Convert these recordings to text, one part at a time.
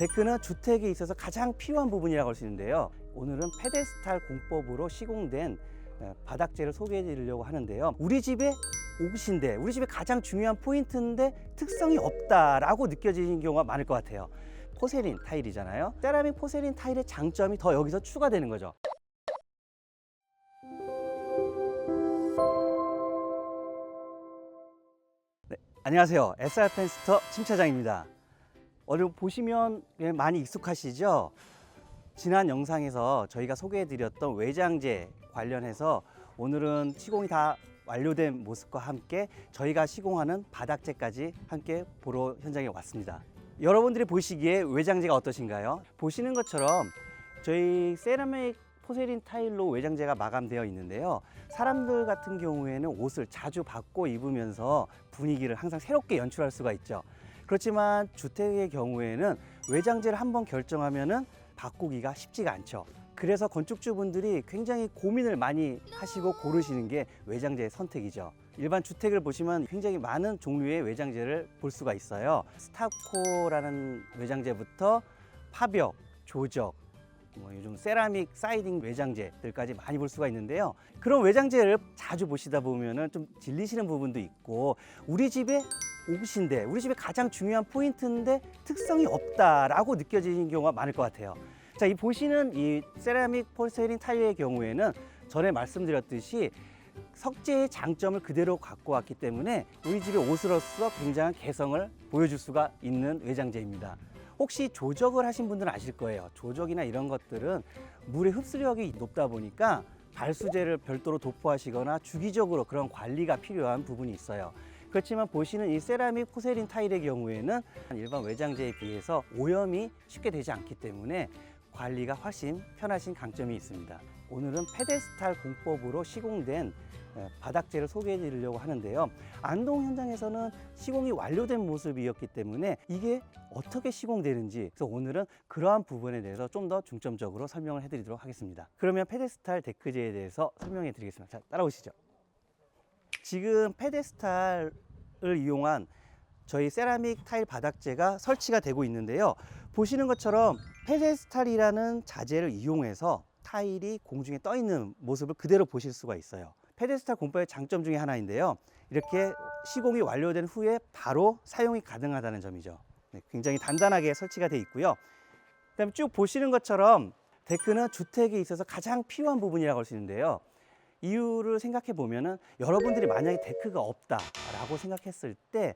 데크는 주택에 있어서 가장 필요한 부분이라고 할 수 있는데요. 오늘은 페데스탈 공법으로 시공된 바닥재를 소개해 드리려고 하는데요. 우리 집에 옷인데, 우리 집에 가장 중요한 포인트인데 특성이 없다라고 느껴지는 경우가 많을 것 같아요. 포세린 타일이잖아요. 세라믹 포세린 타일의 장점이 더 여기서 추가되는 거죠. 네, 안녕하세요. SR 펜스터 심 차장입니다. 오늘 보시면 많이 익숙하시죠? 지난 영상에서 저희가 소개해드렸던 외장재 관련해서 오늘은 시공이 다 완료된 모습과 함께 저희가 시공하는 바닥재까지 함께 보러 현장에 왔습니다. 여러분들이 보시기에 외장재가 어떠신가요? 보시는 것처럼 저희 세라믹 포세린 타일로 외장재가 마감되어 있는데요. 사람들 같은 경우에는 옷을 자주 바꿔 입으면서 분위기를 항상 새롭게 연출할 수가 있죠. 그렇지만 주택의 경우에는 외장재를 한번 결정하면은 바꾸기가 쉽지가 않죠. 그래서 건축주분들이 굉장히 고민을 많이 하시고 고르시는 게 외장재의 선택이죠. 일반 주택을 보시면 굉장히 많은 종류의 외장재를 볼 수가 있어요. 스타코라는 외장재부터 파벽, 조적, 요즘 세라믹 사이딩 외장재들까지 많이 볼 수가 있는데요. 그런 외장재를 자주 보시다 보면은 좀 질리시는 부분도 있고, 우리 집에 옷인데, 우리 집에 가장 중요한 포인트인데 특성이 없다라고 느껴지는 경우가 많을 것 같아요. 자, 이 보시는 이 세라믹 포세린 타일의 경우에는 전에 말씀드렸듯이 석재의 장점을 그대로 갖고 왔기 때문에 우리 집의 옷으로서 굉장한 개성을 보여줄 수가 있는 외장재입니다. 혹시 조적을 하신 분들은 아실 거예요. 조적이나 이런 것들은 물의 흡수력이 높다 보니까 발수제를 별도로 도포하시거나 주기적으로 그런 관리가 필요한 부분이 있어요. 그렇지만 보시는 이 세라믹 포세린 타일의 경우에는 일반 외장재에 비해서 오염이 쉽게 되지 않기 때문에 관리가 훨씬 편하신 강점이 있습니다. 오늘은 페데스탈 공법으로 시공된 바닥재를 소개해 드리려고 하는데요. 안동 현장에서는 시공이 완료된 모습이었기 때문에 이게 어떻게 시공되는지, 그래서 오늘은 그러한 부분에 대해서 좀 더 중점적으로 설명을 해 드리도록 하겠습니다. 그러면 페데스탈 데크재에 대해서 설명해 드리겠습니다. 자, 따라오시죠. 지금 페데스탈을 이용한 저희 세라믹 타일 바닥재가 설치가 되고 있는데요. 보시는 것처럼 페데스탈이라는 자재를 이용해서 타일이 공중에 떠 있는 모습을 그대로 보실 수가 있어요. 페데스탈 공법의 장점 중에 하나인데요. 이렇게 시공이 완료된 후에 바로 사용이 가능하다는 점이죠. 굉장히 단단하게 설치가 되어 있고요. 그다음에 쭉 보시는 것처럼 데크는 주택에 있어서 가장 필요한 부분이라고 할 수 있는데요. 이유를 생각해 보면은 여러분들이 만약에 데크가 없다라고 생각했을 때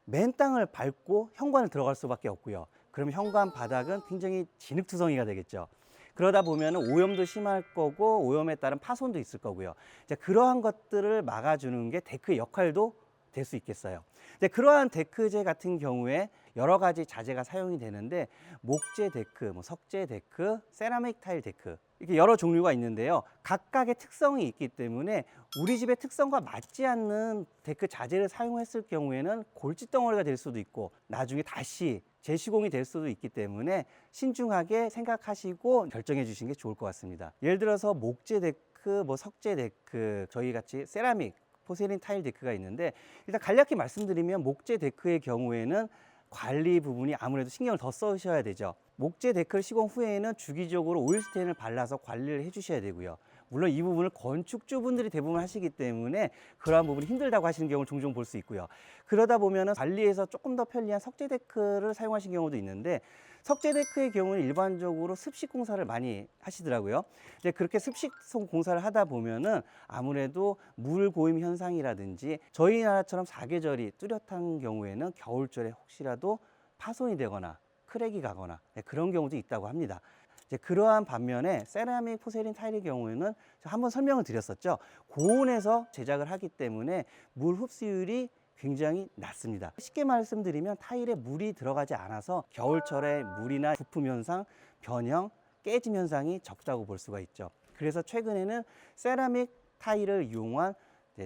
맨 땅을 밟고 현관을 들어갈 수밖에 없고요. 그럼 현관 바닥은 굉장히 진흙투성이가 되겠죠. 그러다 보면 오염도 심할 거고 오염에 따른 파손도 있을 거고요. 이제 그러한 것들을 막아주는 게 데크의 역할도 될 수 있겠어요. 이제 그러한 데크재 같은 경우에 여러 가지 자재가 사용이 되는데 목재 데크, 석재 데크, 세라믹 타일 데크, 이렇게 여러 종류가 있는데요. 각각의 특성이 있기 때문에 우리 집의 특성과 맞지 않는 데크 자재를 사용했을 경우에는 골칫덩어리가 될 수도 있고 나중에 다시 재시공이 될 수도 있기 때문에 신중하게 생각하시고 결정해 주시는 게 좋을 것 같습니다. 예를 들어서 목재 데크, 석재 데크, 저희 같이 세라믹 포세린 타일 데크가 있는데, 일단 간략히 말씀드리면 목재 데크의 경우에는 관리 부분이 아무래도 신경을 더 써셔야 되죠. 목재 데크를 시공 후에는 주기적으로 오일스테인을 발라서 관리를 해주셔야 되고요. 물론 이 부분을 건축주분들이 대부분 하시기 때문에 그러한 부분이 힘들다고 하시는 경우를 종종 볼 수 있고요. 그러다 보면 관리에서 조금 더 편리한 석재 데크를 사용하시는 경우도 있는데, 석재 데크의 경우는 일반적으로 습식 공사를 많이 하시더라고요. 이제 그렇게 습식 공사를 하다 보면은 아무래도 물 고임 현상이라든지 저희 나라처럼 사계절이 뚜렷한 경우에는 겨울철에 혹시라도 파손이 되거나 크랙이 가거나 그런 경우도 있다고 합니다. 이제 그러한 반면에 세라믹 포세린 타일의 경우에는 한번 설명을 드렸었죠. 고온에서 제작을 하기 때문에 물 흡수율이 굉장히 낮습니다. 쉽게 말씀드리면 타일에 물이 들어가지 않아서 겨울철에 물이나 부품 현상, 변형, 깨짐 현상이 적다고 볼 수가 있죠. 그래서 최근에는 세라믹 타일을 이용한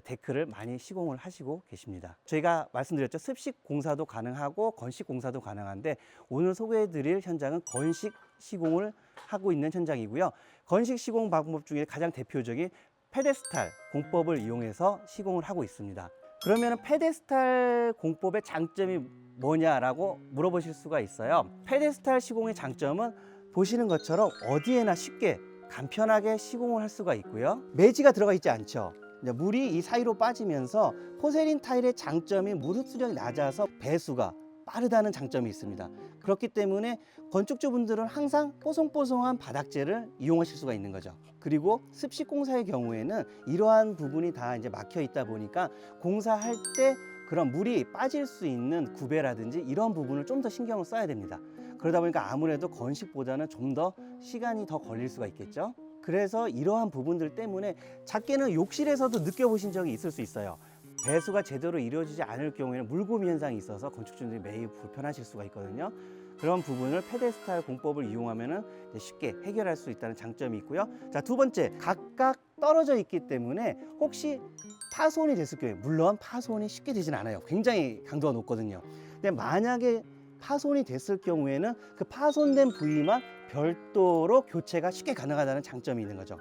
데크를 많이 시공을 하시고 계십니다. 저희가 말씀드렸죠. 습식 공사도 가능하고 건식 공사도 가능한데, 오늘 소개해 드릴 현장은 건식 시공을 하고 있는 현장이고요. 건식 시공 방법 중에 가장 대표적인 페데스탈 공법을 이용해서 시공을 하고 있습니다. 그러면 페데스탈 공법의 장점이 뭐냐라고 물어보실 수가 있어요. 페데스탈 시공의 장점은 보시는 것처럼 어디에나 쉽게 간편하게 시공을 할 수가 있고요. 매지가 들어가 있지 않죠. 물이 이 사이로 빠지면서 포세린 타일의 장점이 물 흡수력이 낮아서 배수가 빠르다는 장점이 있습니다. 그렇기 때문에 건축주분들은 항상 뽀송뽀송한 바닥재를 이용하실 수가 있는 거죠. 그리고 습식 공사의 경우에는 이러한 부분이 다 이제 막혀 있다 보니까 공사할 때 그런 물이 빠질 수 있는 구배라든지 이런 부분을 좀 더 신경을 써야 됩니다. 그러다 보니까 아무래도 건식보다는 좀 더 시간이 더 걸릴 수가 있겠죠. 그래서 이러한 부분들 때문에 작게는 욕실에서도 느껴보신 적이 있을 수 있어요. 배수가 제대로 이루어지지 않을 경우에는 물고미 현상이 있어서 건축주분들이 매우 불편하실 수가 있거든요. 그런 부분을 페데스탈 공법을 이용하면 쉽게 해결할 수 있다는 장점이 있고요. 자, 두 번째, 각각 떨어져 있기 때문에 혹시 파손이 됐을 경우에, 물론 파손이 쉽게 되진 않아요. 굉장히 강도가 높거든요. 근데 만약에 파손이 됐을 경우에는 그 파손된 부위만 별도로 교체가 쉽게 가능하다는 장점이 있는 거죠.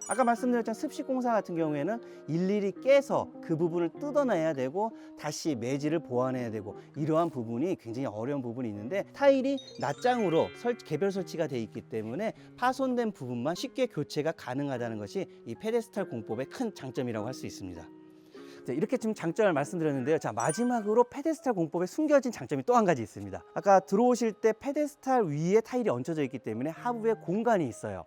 아까 말씀드렸던 습식 공사 같은 경우에는 일일이 깨서 그 부분을 뜯어내야 되고 다시 매질을 보완해야 되고 이러한 부분이 굉장히 어려운 부분이 있는데 타일이 낱장으로 개별 설치가 되어 있기 때문에 파손된 부분만 쉽게 교체가 가능하다는 것이 이 페데스탈 공법의 큰 장점이라고 할 수 있습니다. 이렇게 지금 장점을 말씀드렸는데요. 자, 마지막으로 페데스탈 공법에 숨겨진 장점이 또 한 가지 있습니다. 아까 들어오실 때 페데스탈 위에 타일이 얹혀져 있기 때문에 하부에 공간이 있어요.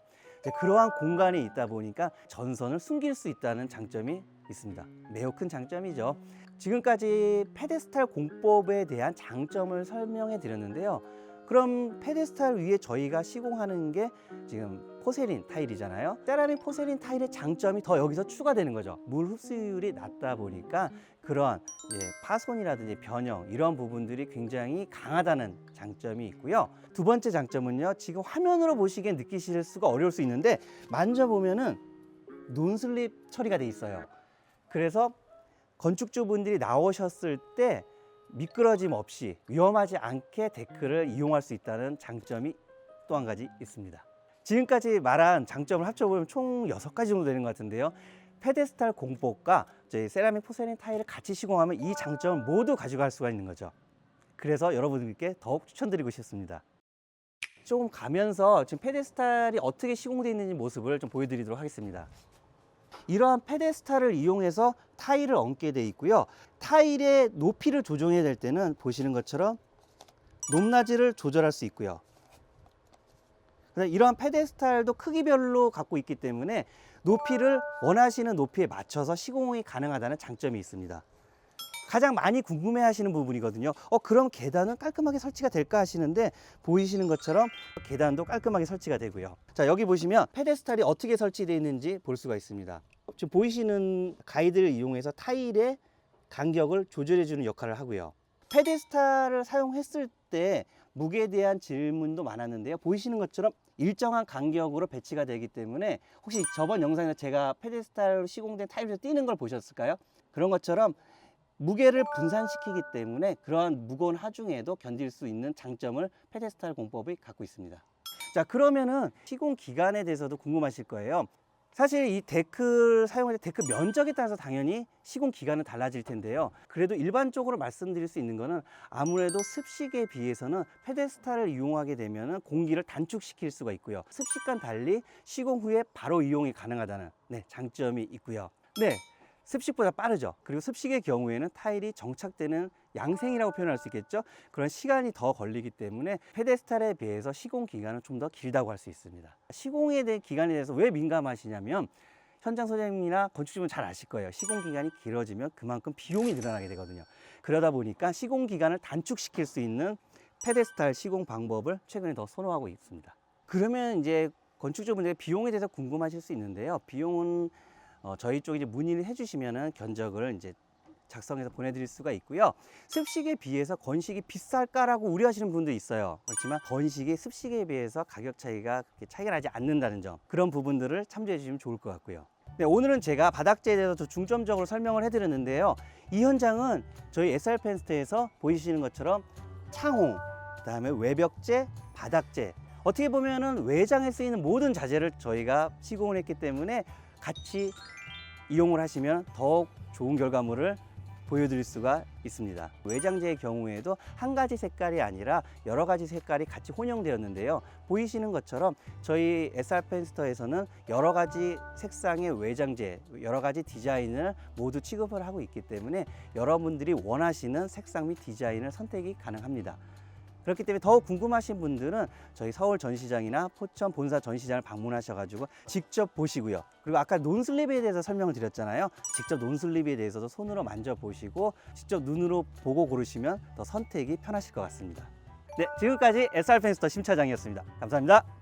그러한 공간이 있다 보니까 전선을 숨길 수 있다는 장점이 있습니다. 매우 큰 장점이죠. 지금까지 페데스탈 공법에 대한 장점을 설명해 드렸는데요. 그럼 페데스탈 위에 저희가 시공하는 게 지금 포세린 타일이잖아요. 세라믹 포세린 타일의 장점이 더 여기서 추가되는 거죠. 물 흡수율이 낮다 보니까 그러한 파손이라든지 변형 이런 부분들이 굉장히 강하다는 장점이 있고요. 두 번째 장점은요, 지금 화면으로 보시기엔 느끼실 수가 어려울 수 있는데 만져보면은 논슬립 처리가 돼 있어요. 그래서 건축주분들이 나오셨을 때 미끄러짐 없이 위험하지 않게 데크를 이용할 수 있다는 장점이 또 한 가지 있습니다. 지금까지 말한 장점을 합쳐보면 총 6가지 정도 되는 것 같은데요. 페데스탈 공법과 저희 세라믹 포세린 타일을 같이 시공하면 이 장점을 모두 가져갈 수가 있는 거죠. 그래서 여러분들께 더욱 추천드리고 싶습니다. 조금 가면서 지금 페데스탈이 어떻게 시공되어 있는지 모습을 좀 보여드리도록 하겠습니다. 이러한 페데스탈을 이용해서 타일을 얹게 되어 있고요. 타일의 높이를 조정해야 될 때는 보시는 것처럼 높낮이를 조절할 수 있고요. 이러한 페데스탈도 크기별로 갖고 있기 때문에 높이를 원하시는 높이에 맞춰서 시공이 가능하다는 장점이 있습니다. 가장 많이 궁금해 하시는 부분이거든요. 그럼 계단은 깔끔하게 설치가 될까 하시는데 보이시는 것처럼 계단도 깔끔하게 설치가 되고요. 자, 여기 보시면 페데스탈이 어떻게 설치되어 있는지 볼 수가 있습니다. 지금 보이시는 가이드를 이용해서 타일의 간격을 조절해 주는 역할을 하고요. 페데스탈을 사용했을 때 무게에 대한 질문도 많았는데요. 보이시는 것처럼 일정한 간격으로 배치가 되기 때문에 혹시 저번 영상에서 제가 페데스탈로 시공된 타일에서 뛰는 걸 보셨을까요? 그런 것처럼 무게를 분산시키기 때문에 그러한 무거운 하중에도 견딜 수 있는 장점을 페데스탈 공법이 갖고 있습니다. 자, 그러면은 시공 기간에 대해서도 궁금하실 거예요. 사실 이 데크를 사용할 때 데크 면적에 따라서 당연히 시공 기간은 달라질 텐데요. 그래도 일반적으로 말씀드릴 수 있는 거는 아무래도 습식에 비해서는 페데스탈을 이용하게 되면 공기를 단축시킬 수가 있고요. 습식과는 달리 시공 후에 바로 이용이 가능하다는 장점이 있고요. 습식보다 빠르죠. 그리고 습식의 경우에는 타일이 정착되는 양생이라고 표현할 수 있겠죠. 그런 시간이 더 걸리기 때문에 페데스탈에 비해서 시공 기간은 좀 더 길다고 할 수 있습니다. 시공에 대한 기간에 대해서 왜 민감하시냐면 현장 소장님이나 건축주분 잘 아실 거예요. 시공 기간이 길어지면 그만큼 비용이 늘어나게 되거든요. 그러다 보니까 시공 기간을 단축시킬 수 있는 페데스탈 시공 방법을 최근에 더 선호하고 있습니다. 그러면 이제 건축주분들의 비용에 대해서 궁금하실 수 있는데요. 비용은 저희 쪽에 이제 문의를 해주시면은 견적을 이제 작성해서 보내드릴 수가 있고요. 습식에 비해서 건식이 비쌀까라고 우려하시는 분도 있어요. 그렇지만 건식이 습식에 비해서 가격 차이가 그렇게 차이가 나지 않는다는 점, 그런 부분들을 참조해 주시면 좋을 것 같고요. 오늘은 제가 바닥재에 대해서 더 중점적으로 설명을 해드렸는데요. 이 현장은 저희 SR펜스트에서 보이시는 것처럼 창호, 그다음에 외벽재, 바닥재, 어떻게 보면은 외장에 쓰이는 모든 자재를 저희가 시공을 했기 때문에 같이 이용을 하시면 더욱 좋은 결과물을 보여드릴 수가 있습니다. 외장재의 경우에도 한 가지 색깔이 아니라 여러 가지 색깔이 같이 혼용되었는데요. 보이시는 것처럼 저희 SR 펜스터에서는 여러 가지 색상의 외장재, 여러 가지 디자인을 모두 취급을 하고 있기 때문에 여러분들이 원하시는 색상 및 디자인을 선택이 가능합니다. 그렇기 때문에 더 궁금하신 분들은 저희 서울 전시장이나 포천 본사 전시장을 방문하셔가지고 직접 보시고요. 그리고 아까 논슬립에 대해서 설명을 드렸잖아요. 직접 논슬립에 대해서도 손으로 만져보시고 직접 눈으로 보고 고르시면 더 선택이 편하실 것 같습니다. 네, 지금까지 SR 펜스터 심 차장이었습니다. 감사합니다.